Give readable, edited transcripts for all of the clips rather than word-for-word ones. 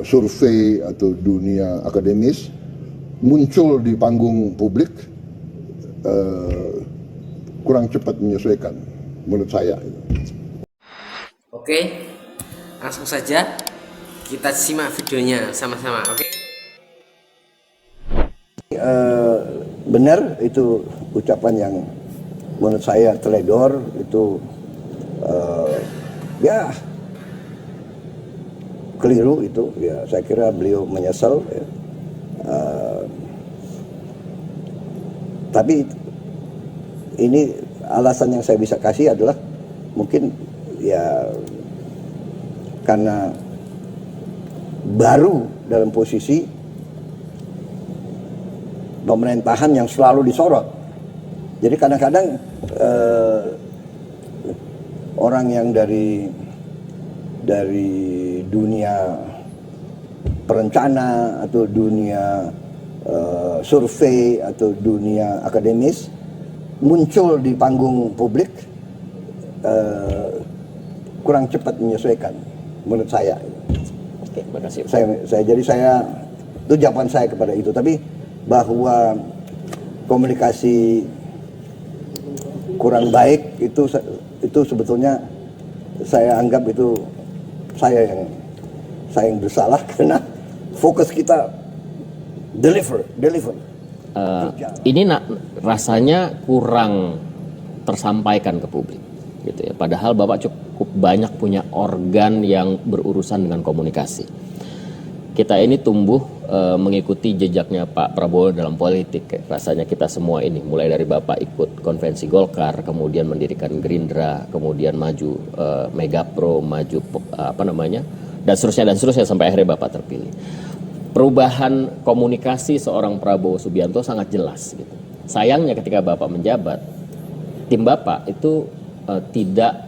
survei atau dunia akademis muncul di panggung publik kurang cepat menyesuaikan menurut saya. Oke, langsung saja kita simak videonya sama-sama. Oke. Benar itu ucapan yang menurut saya teledor, itu ya keliru itu ya. Saya kira beliau menyesal ya. Tapi ini alasan yang saya bisa kasih adalah mungkin ya karena baru dalam posisi pemerintahan yang selalu disorot. Jadi kadang-kadang orang yang dari dunia perencana atau dunia survei atau dunia akademis muncul di panggung publik kurang cepat menyesuaikan menurut saya. Oke, terima kasih. Saya itu jawaban saya kepada itu. Tapi bahwa komunikasi kurang baik itu sebetulnya saya anggap itu saya yang bersalah karena fokus kita deliver. Ini rasanya kurang tersampaikan ke publik, gitu ya. Padahal Bapak cukup banyak punya organ yang berurusan dengan komunikasi. Kita ini tumbuh mengikuti jejaknya Pak Prabowo dalam politik. Rasanya kita semua ini, mulai dari Bapak ikut konvensi Golkar, kemudian mendirikan Gerindra, kemudian maju Megapro, maju dan seterusnya sampai akhirnya Bapak terpilih. Perubahan komunikasi seorang Prabowo Subianto sangat jelas, gitu. Sayangnya ketika Bapak menjabat, tim Bapak itu tidak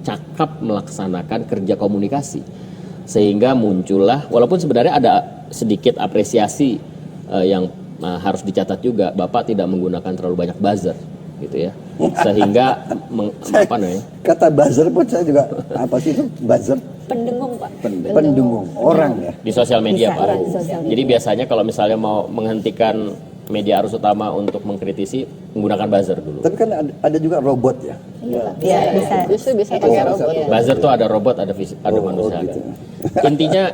cakap melaksanakan kerja komunikasi, sehingga muncullah, walaupun sebenarnya ada sedikit apresiasi yang harus dicatat juga, Bapak tidak menggunakan terlalu banyak buzzer, gitu ya, sehingga kata buzzer pun saya juga apa sih itu buzzer? Pendengung, Pak. Pendengung orang ya di sosial media, Pak. Sosial media. Jadi biasanya kalau misalnya mau menghentikan media arus utama untuk mengkritisi, menggunakan buzzer dulu. Tapi kan ada juga robot ya. Iya, bisa. Justru bisa pakai robot. Buzzer tuh ada robot, ada manusia. gitu.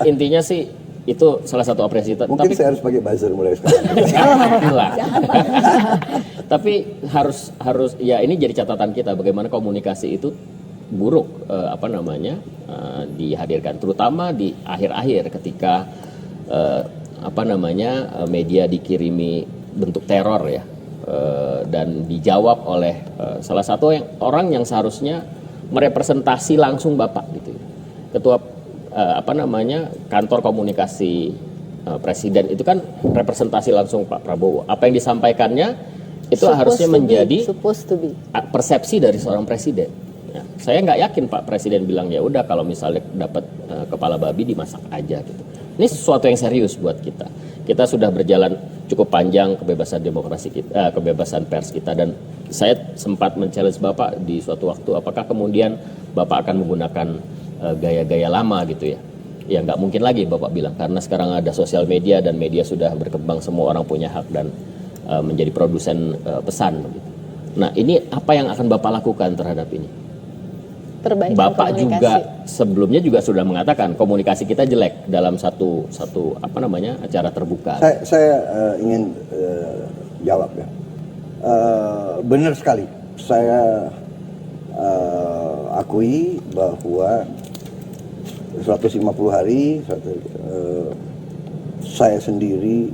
Intinya sih itu salah satu apresiasi. Mungkin saya harus pakai buzzer mulai sekarang. Tapi harus ya, ini jadi catatan kita bagaimana komunikasi itu buruk dihadirkan, terutama di akhir-akhir ketika media dikirimi bentuk teror ya, dan dijawab oleh salah satu orang yang seharusnya merepresentasi langsung Bapak, gitu, ketua kantor komunikasi presiden itu kan representasi langsung Pak Prabowo. Apa yang disampaikannya itu harusnya menjadi persepsi dari seorang presiden. Ya, saya nggak yakin Pak Presiden bilang ya udah kalau misalnya dapat kepala babi dimasak aja, gitu. Ini sesuatu yang serius buat kita. Kita sudah berjalan cukup panjang kebebasan demokrasi kita, kebebasan pers kita, dan saya sempat men-challenge Bapak di suatu waktu, apakah kemudian Bapak akan menggunakan gaya-gaya lama, gitu ya. Ya nggak mungkin lagi Bapak bilang, karena sekarang ada sosial media dan media sudah berkembang, semua orang punya hak dan menjadi produsen pesan, gitu. Nah, ini apa yang akan Bapak lakukan terhadap ini? Perbaikan Bapak komunikasi. juga sebelumnya juga sudah mengatakan komunikasi kita jelek dalam satu acara terbuka. Saya ingin jawab ya. Benar sekali. Saya akui bahwa 150 hari saya sendiri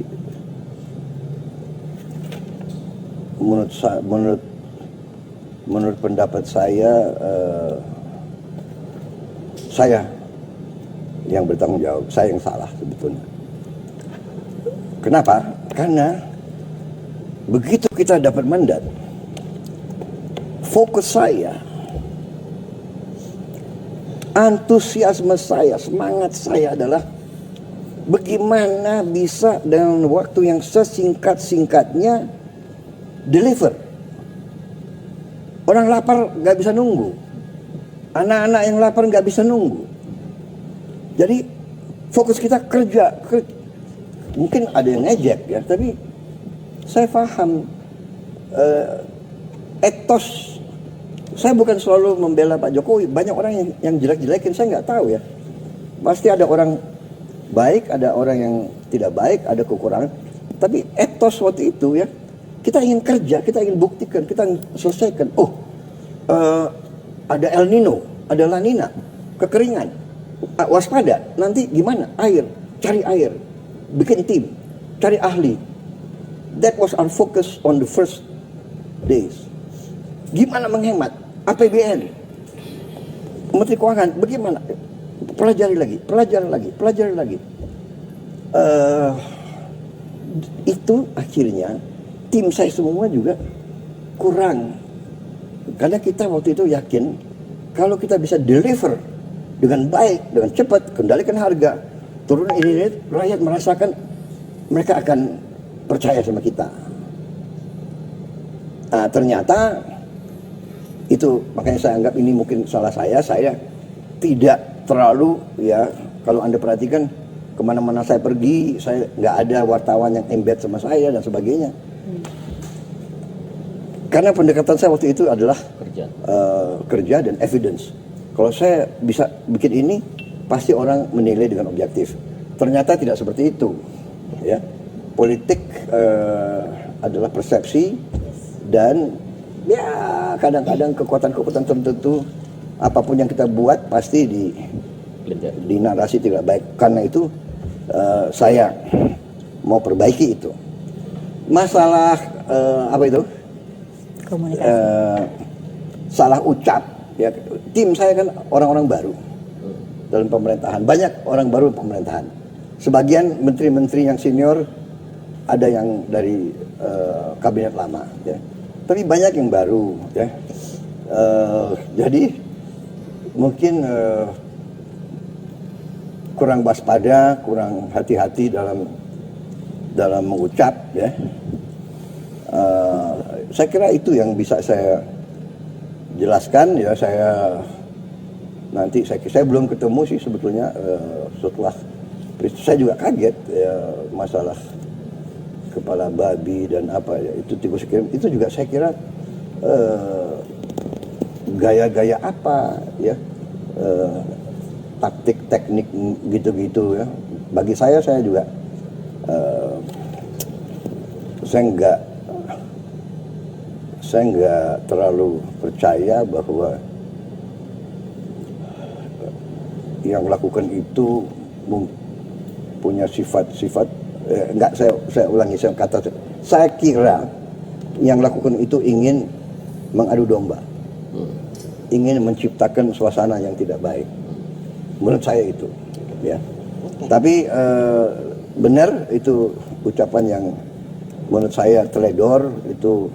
menurut pendapat saya yang bertanggung jawab, saya yang salah sebetulnya. Kenapa? Karena begitu kita dapat mandat, fokus saya, antusiasme saya, semangat saya adalah bagaimana bisa dalam waktu yang sesingkat-singkatnya deliver. Orang lapar nggak bisa nunggu, anak-anak yang lapar nggak bisa nunggu. Jadi fokus kita kerja. Mungkin ada yang ngejek ya, tapi saya paham etos. Saya bukan selalu membela Pak Jokowi. Banyak orang yang jelek-jelekin, saya nggak tahu ya. Pasti ada orang baik, ada orang yang tidak baik, ada kekurangan. Tapi etos waktu itu ya, kita ingin kerja, kita ingin buktikan, kita ingin selesaikan. Ada El Nino, ada La Nina, kekeringan. Waspada, nanti gimana? Air, cari air, bikin tim, cari ahli. That was our focus on the first days. Gimana menghemat? APBN, Menteri Keuangan, bagaimana? Pelajari lagi. Itu akhirnya tim saya semua juga kurang. Karena kita waktu itu yakin kalau kita bisa deliver dengan baik, dengan cepat, kendalikan harga, turun ini, rakyat merasakan mereka akan percaya sama kita. Nah, ternyata itu makanya saya anggap ini mungkin salah saya tidak terlalu ya, kalau Anda perhatikan kemana-mana saya pergi, saya nggak ada wartawan yang embed sama saya dan sebagainya. Karena pendekatan saya waktu itu adalah kerja dan evidence. Kalau saya bisa bikin ini, pasti orang menilai dengan objektif. Ternyata tidak seperti itu. Ya, politik adalah persepsi dan ya kadang-kadang kekuatan-kekuatan tertentu, apapun yang kita buat pasti di narasi tidak baik. Karena itu saya mau perbaiki itu. Masalah apa itu? Komunikasi. Salah ucap. Ya, tim saya kan orang-orang baru dalam pemerintahan. Banyak orang baru pemerintahan. Sebagian menteri-menteri yang senior ada yang dari kabinet lama. Ya. Tapi banyak yang baru, ya. Jadi mungkin kurang waspada, kurang hati-hati dalam mengucap, ya. Saya kira itu yang bisa saya jelaskan, ya. Saya belum ketemu sih sebetulnya setelah saya juga kaget ya, masalah kepala babi dan apa ya, itu tikus kirim itu juga saya kira gaya-gaya apa ya, taktik teknik gitu-gitu ya. Bagi saya juga saya nggak terlalu percaya bahwa yang melakukan itu punya sifat-sifat. Saya ulangi, saya kira yang lakukan itu ingin mengadu domba, ingin menciptakan suasana yang tidak baik. Menurut saya itu, ya. Tapi benar itu ucapan yang menurut saya teledor, itu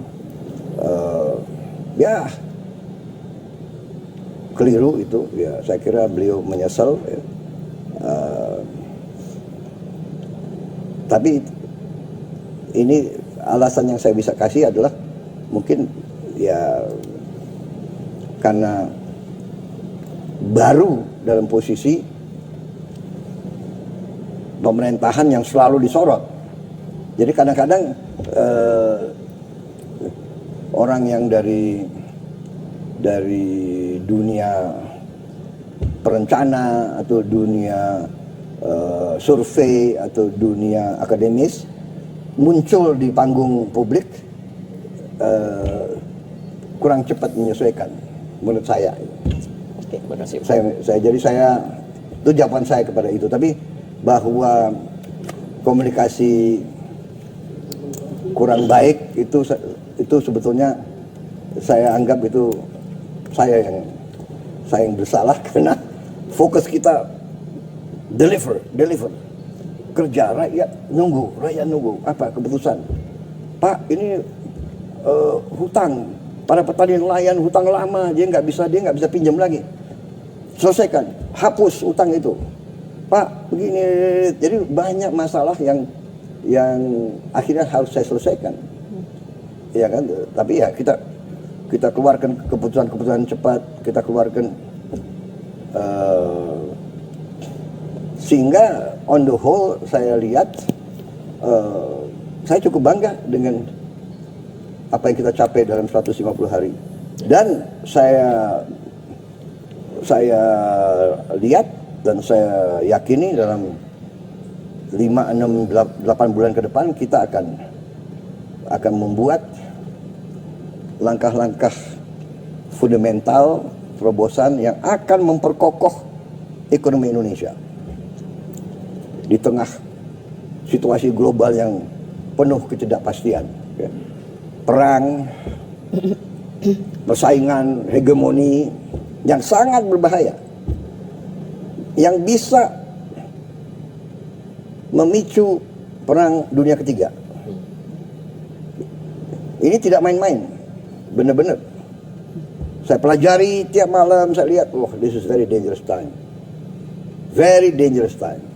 ya keliru itu. Ya, saya kira beliau menyesal. Ya. Tapi ini alasan yang saya bisa kasih adalah mungkin ya karena baru dalam posisi pemerintahan yang selalu disorot. Jadi kadang-kadang orang yang dari dunia perencana atau dunia survei atau dunia akademis muncul di panggung publik kurang cepat menyesuaikan menurut saya. Oke, terima kasih. Saya itu jawaban saya kepada itu. Tapi bahwa komunikasi kurang baik itu sebetulnya saya anggap itu saya yang bersalah karena fokus kita deliver kerja, rakyat nunggu apa keputusan. Pak, ini hutang para petani nelayan, hutang lama, dia nggak bisa pinjam lagi, selesaikan, hapus hutang itu. Pak, begini, jadi banyak masalah yang akhirnya harus saya selesaikan, ya kan. Tapi ya kita keluarkan keputusan cepat, kita keluarkan Sehingga on the whole saya lihat saya cukup bangga dengan apa yang kita capai dalam 150 hari. Dan saya lihat dan saya yakini dalam 5, 6, 8 bulan ke depan kita akan membuat langkah-langkah fundamental terobosan yang akan memperkokoh ekonomi Indonesia di tengah situasi global yang penuh ketidakpastian, ya. Perang, persaingan, hegemoni yang sangat berbahaya, yang bisa memicu perang dunia ketiga. Ini tidak main-main, benar-benar. Saya pelajari tiap malam, saya lihat, this is very dangerous time. Very dangerous time.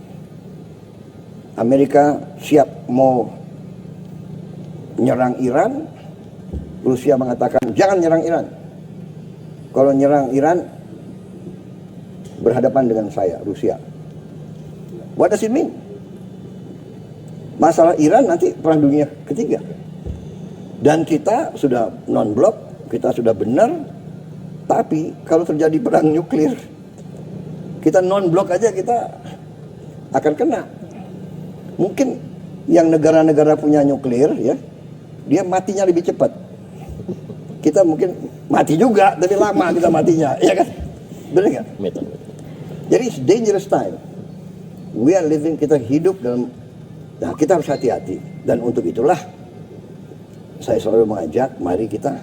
Amerika siap mau nyerang Iran, Rusia mengatakan jangan nyerang Iran. Kalau nyerang Iran berhadapan dengan saya, Rusia. What does it mean? Masalah Iran nanti perang dunia ketiga. Dan kita sudah non-blok, kita sudah benar. Tapi kalau terjadi perang nuklir, kita non-blok aja kita akan kena. Mungkin yang negara-negara punya nuklir, ya, dia matinya lebih cepat. Kita mungkin mati juga, tapi lama kita matinya, ya kan? Benar nggak? Jadi it's dangerous time. We are living, kita hidup dalam, nah kita harus hati-hati. Dan untuk itulah saya selalu mengajak, mari kita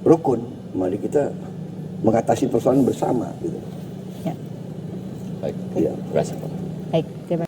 rukun, mari kita mengatasi persoalan bersama. Gitu. Ya. Baik, Ya. terima kasih Pak. Baik, terima